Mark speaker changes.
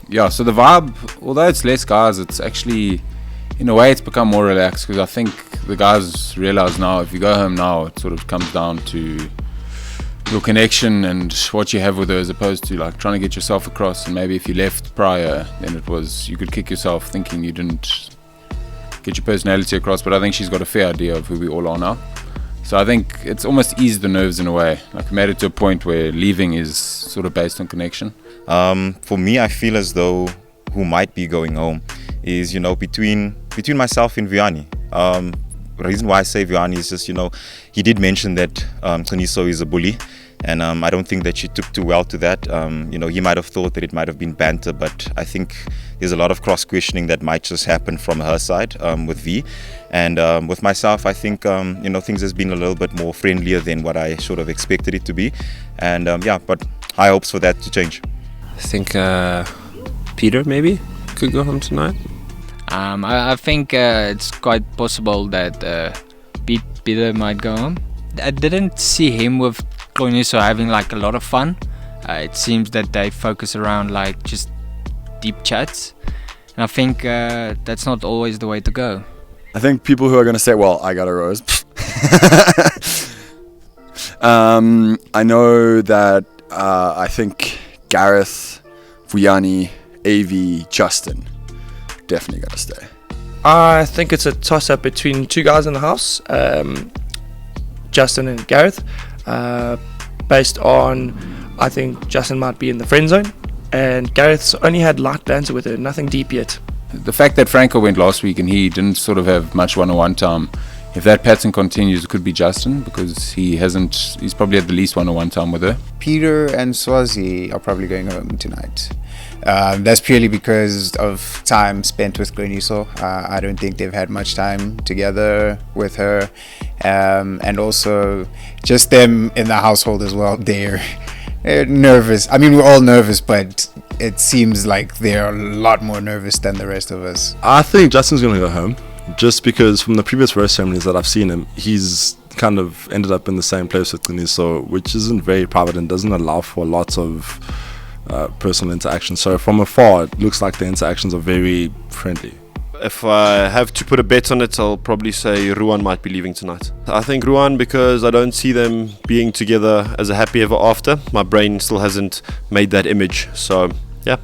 Speaker 1: Yeah, so the vibe, although it's less guys, it's actually, in a way, it's become more relaxed, because I think the guys realize now, if you go home now, it sort of comes down to your connection and what you have with her, as opposed to like trying to get yourself across. And maybe if you left prior, then it was, you could kick yourself thinking you didn't get your personality across. But I think she's got a fair idea of who we all are now. So I think it's almost eased the nerves in a way. Like, made it to a point where leaving is sort of based on connection.
Speaker 2: For me, I feel as though who might be going home is, between myself and Vianney. The reason why I say Vianney is just, he did mention that Qiniso is a bully, and I don't think that she took too well to that. He might have thought that it might have been banter, but I think there's a lot of cross-questioning that might just happen from her side with V. And with myself, I think, things has been a little bit more friendlier than what I sort of expected it to be. And but high hopes for that to change.
Speaker 3: I think Peter maybe could go home tonight.
Speaker 4: I think it's quite possible that Peter might go home. I didn't see him with Qiniso having like a lot of fun. It seems that they focus around like just deep chats, and I think that's not always the way to go.
Speaker 5: I think people who are going to say, well, I got a rose. I know that I think Gareth, Vuyani, AV, Justin definitely got to stay.
Speaker 6: I think it's a toss-up between two guys in the house, Justin and Gareth. Based on, I think Justin might be in the friend zone, and Gareth's only had light banter with her, nothing deep yet.
Speaker 1: The fact that Franco went last week and he didn't sort of have much one-on-one time, if that pattern continues, it could be Justin, because he's probably had the least one-on-one time with her.
Speaker 7: Peter and Swazi are probably going home tonight. That's purely because of time spent with Qiniso. I don't think they've had much time together with her, and also just them in the household as well. They're nervous. I mean, we're all nervous, but it seems like they're a lot more nervous than the rest of us.
Speaker 8: I think Justin's going to go home, just because from the previous rose ceremonies that I've seen him, he's kind of ended up in the same place with Qiniso, which isn't very private and doesn't allow for lots of personal interaction. So from afar, it looks like the interactions are very friendly.
Speaker 3: If I have to put a bet on it, I'll probably say Ruan might be leaving tonight. I think Ruan, because I don't see them being together as a happy ever after. My brain still hasn't made that image. So, yeah.